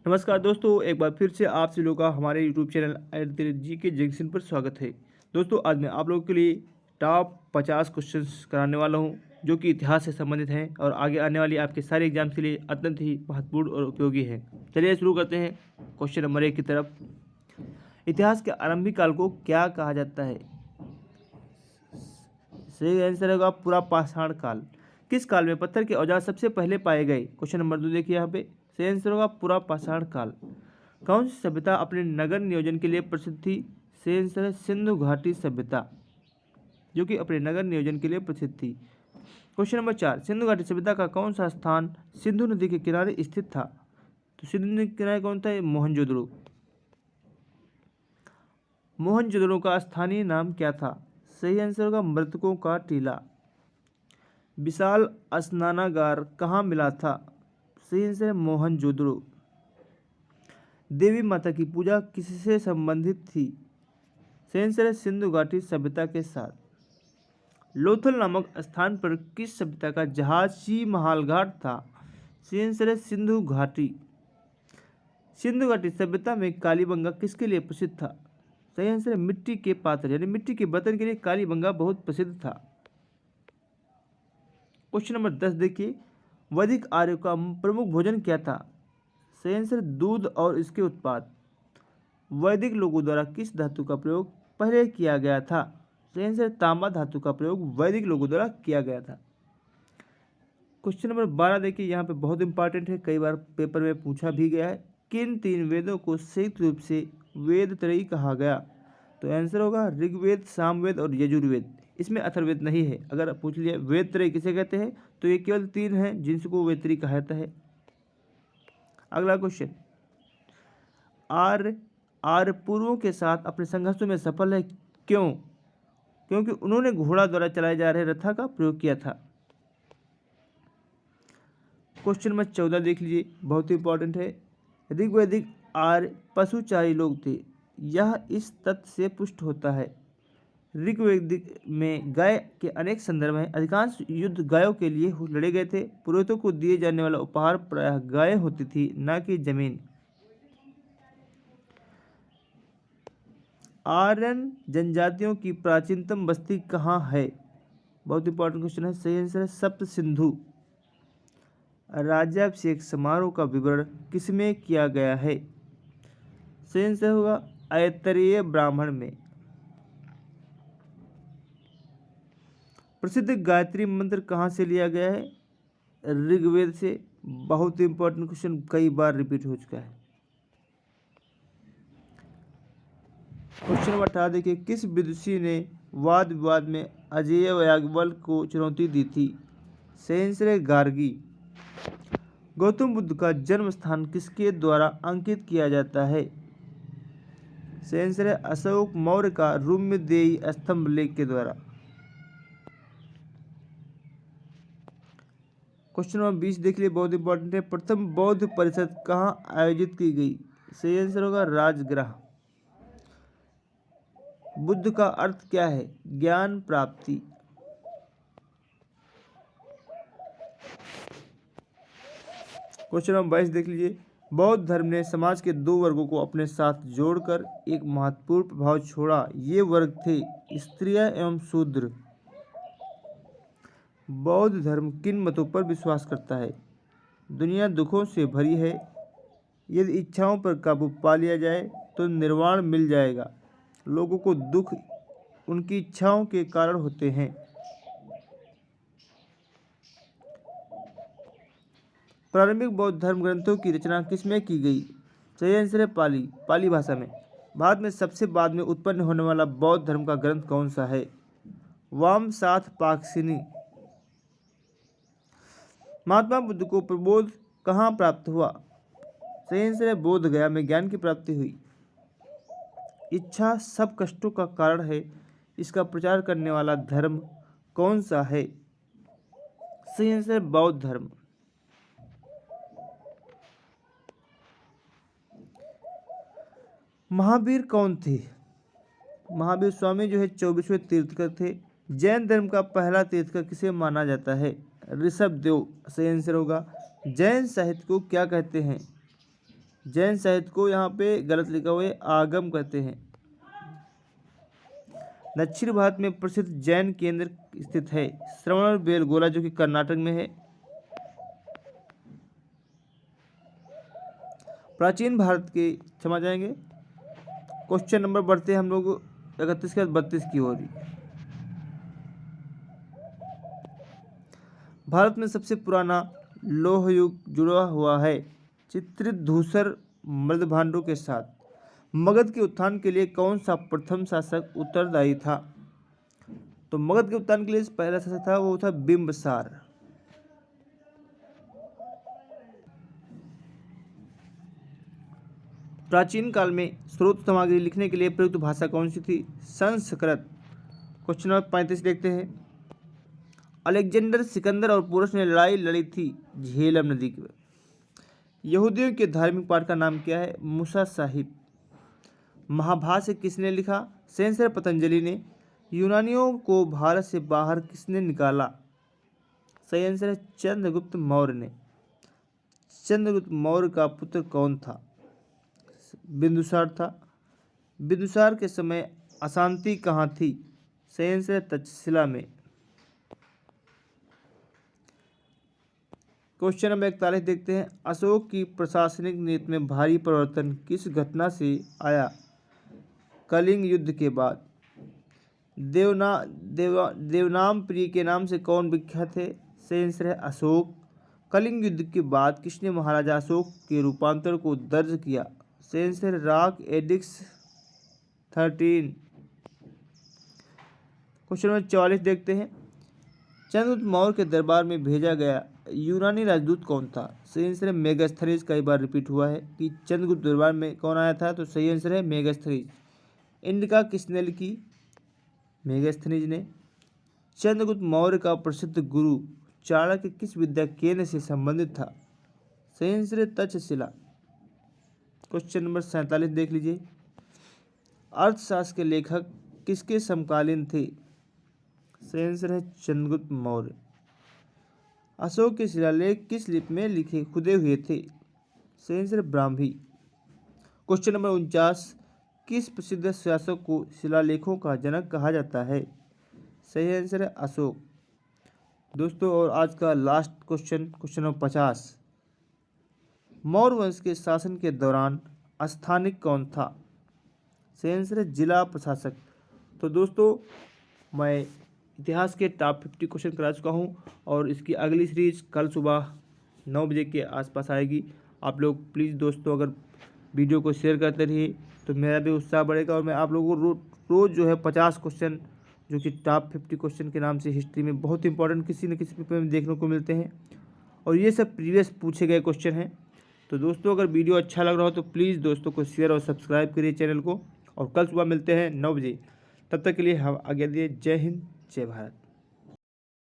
नमस्कार दोस्तों, एक बार फिर से आप सभी लोगों का हमारे यूट्यूब चैनल जी के जंक्शन पर स्वागत है। दोस्तों, आज मैं आप लोगों के लिए टॉप 50 क्वेश्चंस कराने वाला हूं, जो कि इतिहास से संबंधित हैं और आगे आने वाली आपके सारे एग्जाम्स के लिए अत्यंत ही महत्वपूर्ण और उपयोगी हैं। चलिए शुरू करते हैं क्वेश्चन नंबर 1 की तरफ। इतिहास के आरंभिक काल को क्या कहा जाता है? सही आंसर होगा पूरा पाषाण काल। किस काल में पत्थर के औजार सबसे पहले पाए गए? क्वेश्चन नंबर 2 देखिए यहाँ पे। सही आंसर होगा पूरा पाषाण काल। कौन सी सभ्यता अपने नगर नियोजन के लिए प्रसिद्ध थी? सही आंसर है सिंधु घाटी सभ्यता, जो कि अपने नगर नियोजन के लिए प्रसिद्ध थी। क्वेश्चन नंबर 4, सिंधु घाटी सभ्यता का कौन सा स्थान सिंधु नदी के किनारे स्थित था? तो सिंधु नदी के किनारे कौन था? मोहनजोदड़ो। मोहनजोदड़ो का स्थानीय नाम क्या था? सही आंसर होगा मृतकों का टीला। विशाल स्नानागार कहाँ मिला था? सही आंसर है मोहनजोदड़ो। देवी माता की पूजा किससे संबंधित थी? सही आंसर है सिंधु घाटी सभ्यता के साथ। लोथल नामक स्थान पर किस सभ्यता का जहाजी महाल घाट था? सही आंसर है सिंधु घाटी। सिंधु घाटी सभ्यता में कालीबंगा किसके लिए प्रसिद्ध था? सही आंसर है मिट्टी के पात्र यानी मिट्टी के बर्तन के लिए कालीबंगा बहुत प्रसिद्ध था। क्वेश्चन नंबर 10 देखिए, वैदिक आर्यों का प्रमुख भोजन क्या था? सही आंसर दूध और इसके उत्पाद। वैदिक लोगों द्वारा किस धातु का प्रयोग पहले किया गया था? सही आंसर तांबा धातु का प्रयोग वैदिक लोगों द्वारा किया गया था। क्वेश्चन नंबर 12 देखिए, यहाँ पे बहुत इंपॉर्टेंट है, कई बार पेपर में पूछा भी गया है। किन 3 वेदों को संयुक्त रूप से वेद त्रयी कहा गया? तो आंसर होगा ऋग्वेद, सामवेद और यजुर्वेद। इसमें अथर्ववेद नहीं है। अगर पूछ लिया वेद त्रयी किसे कहते हैं, तो ये केवल 3 हैं जिनको वेद त्रयी कहा जाता है। अगला क्वेश्चन, आर्य पूर्वों के साथ अपने संघर्षों में सफल है, क्यों? क्योंकि उन्होंने घोड़ा द्वारा चलाए जा रहे रथा का प्रयोग किया था। क्वेश्चन नंबर 14 देख लीजिए, बहुत ही इंपॉर्टेंट है। ऋग्वैदिक आर्य पशुचारी लोग थे, यह इस तथ्य से पुष्ट होता है। ऋग्वैदिक में गाय के अनेक संदर्भ हैं। अधिकांश युद्ध गायों के लिए लड़े गए थे। पुरोहितों को दिए जाने वाला उपहार प्रायः गायें होती थी, न कि जमीन। आर्यन जनजातियों की प्राचीनतम बस्ती कहाँ है? बहुत इंपॉर्टेंट क्वेश्चन है। सही आंसर है सप्त सिंधु। राज्याभिषेक समारोह का विवरण किसमें किया गया है? सही आंसर होगा ऐतरेय ब्राह्मण में। प्रसिद्ध गायत्री मंत्र कहाँ से लिया गया है? ऋग्वेद से। बहुत इंपॉर्टेंट क्वेश्चन, कई बार रिपीट हो चुका है। क्वेश्चन नंबर 18 देखिए, किस विदुषी ने वाद विवाद में अजेय याज्ञवल्क्य को चुनौती दी थी? सही आंसर है गार्गी। गौतम बुद्ध का जन्म स्थान किसके द्वारा अंकित किया जाता है? सही आंसर है अशोक मौर्य का रुम्यदेही स्तंभ लेख के द्वारा। क्वेश्चन नंबर 20 देख लिए, बहुत इंपॉर्टेंट है। प्रथम बौद्ध परिषद कहाँ आयोजित की गई? सही आंसर होगा राजगृह। बुद्ध का अर्थ क्या है? ज्ञान प्राप्ति। क्वेश्चन नंबर 22 देख लीजिए, बौद्ध धर्म ने समाज के 2 वर्गों को अपने साथ जोड़कर एक महत्वपूर्ण प्रभाव छोड़ा। ये वर्ग थे स्त्रियां एवं शूद्र। बौद्ध धर्म किन मतों पर विश्वास करता है? दुनिया दुखों से भरी है, यदि इच्छाओं पर काबू पा लिया जाए तो निर्वाण मिल जाएगा। लोगों को दुख उनकी इच्छाओं के कारण होते हैं। प्रारंभिक बौद्ध धर्म ग्रंथों की रचना किसमें की गई? सही आंसर है पाली भाषा में। भारत में सबसे बाद में उत्पन्न होने वाला बौद्ध धर्म का ग्रंथ कौन सा है? वामसाथ पाक्षिणी। महात्मा बुद्ध को प्रबोध कहाँ प्राप्त हुआ? सही आंसर है बोध गया में ज्ञान की प्राप्ति हुई। इच्छा सब कष्टों का कारण है, इसका प्रचार करने वाला धर्म कौन सा है? सही आंसर है बौद्ध धर्म। महावीर कौन थे? महावीर स्वामी जो है 24वें तीर्थकर थे। जैन धर्म का पहला तीर्थकर किसे माना जाता है? ऋषभदेव। सही आंसर होगा। जैन साहित्य को क्या कहते हैं? जैन साहित्य को यहाँ पे गलत लिखा हुआ है, आगम कहते हैं। दक्षिण भारत में प्रसिद्ध जैन केंद्र स्थित है श्रवण बेलगोला, जो कि कर्नाटक में है। प्राचीन भारत के क्षमा जाएंगे। क्वेश्चन नंबर बढ़ते हैं हम लोग 31 के बाद 32 की ओर। भारत में सबसे पुराना लौह युग जुड़ा हुआ है चित्रित धूसर मृदभांडों के साथ। मगध के उत्थान के लिए कौन सा प्रथम शासक उत्तरदायी था? तो मगध के उत्थान के लिए पहला शासक था वो था बिंबसार। प्राचीन काल में स्रोत सामग्री लिखने के लिए प्रयुक्त भाषा कौन सी थी? संस्कृत। क्वेश्चन नंबर 35 देखते हैं। अलेक्जेंडर सिकंदर और पोरस ने लड़ाई लड़ी थी झेलम नदी पर। यहूदियों के धार्मिक पाठ का नाम क्या है? मूसा साहिब। महाभाष्य किसने लिखा? सेंसर पतंजलि ने। यूनानियों को भारत से बाहर किसने निकाला? सही आंसर है चंद्रगुप्त मौर्य ने। चंद्रगुप्त मौर्य का पुत्र कौन था? बिंदुसार था। बिंदुसार के समय अशांति कहाँ थी? सही आंसर है तक्षशिला में। क्वेश्चन नंबर 41 देखते हैं। अशोक की प्रशासनिक नीति में भारी परिवर्तन किस घटना से आया? कलिंग युद्ध के बाद। देवनाम प्रिय के नाम से कौन विख्यात है? सही आंसर है अशोक। कलिंग युद्ध के बाद किसने महाराजा अशोक के रूपांतर को दर्ज किया? सही answer rock addicts 13। Question number 44 देखते हैं। चंद्रगुप्त मौर्य के दरबार में भेजा गया यूनानी राजदूत कौन था? सही आंसर है मेगास्थनीज। कई बार रिपीट हुआ है कि चंद्रगुप्त दरबार में कौन आया था, तो सही आंसर है मेगास्थनीज। इंडिका किसने लिखी? मेगास्थनीज ने। चंद्रगुप्त मौर्य का प्रसिद्ध गुरु चाणक्य किस विद्या केंद्र से संबंधित था? सही आंसर है तक्षशिला। क्वेश्चन नंबर 47 देख लीजिए। अर्थशास्त्र के लेखक किसके समकालीन थे? सही आंसर है चंद्रगुप्त मौर्य। अशोक के शिलालेख किस लिपि में लिखे खुदे हुए थे? सही आंसर ब्राह्मी। Question number 49। किस प्रसिद्ध शासक को शिलालेखों का जनक कहा जाता है? सही आंसर है अशोक। दोस्तों और आज का last question, question number 50। Maurya वंश के शासन के दौरान स्थानिक कौन था? सही आंसर है जिला प्रशासक। तो दोस्तों मैं इतिहास के टॉप 50 क्वेश्चन करा चुका हूँ और इसकी अगली सीरीज कल सुबह 9 बजे के आसपास आएगी। आप लोग प्लीज़ दोस्तों अगर वीडियो को शेयर करते रहिए तो मेरा भी उत्साह बढ़ेगा और मैं आप लोगों को रोज़ जो है 50 क्वेश्चन जो कि टॉप 50 क्वेश्चन के नाम से हिस्ट्री में बहुत इंपॉर्टेंट किसी न किसी पेपर में देखने को मिलते हैं और ये सब प्रीवियस पूछे गए क्वेश्चन हैं। तो दोस्तों अगर वीडियो अच्छा लग रहा हो तो प्लीज़ दोस्तों को शेयर और सब्सक्राइब करिए चैनल को और कल सुबह मिलते हैं 9 बजे। तब तक के लिए हम आज्ञा दिए। जय हिंद, जय भारत।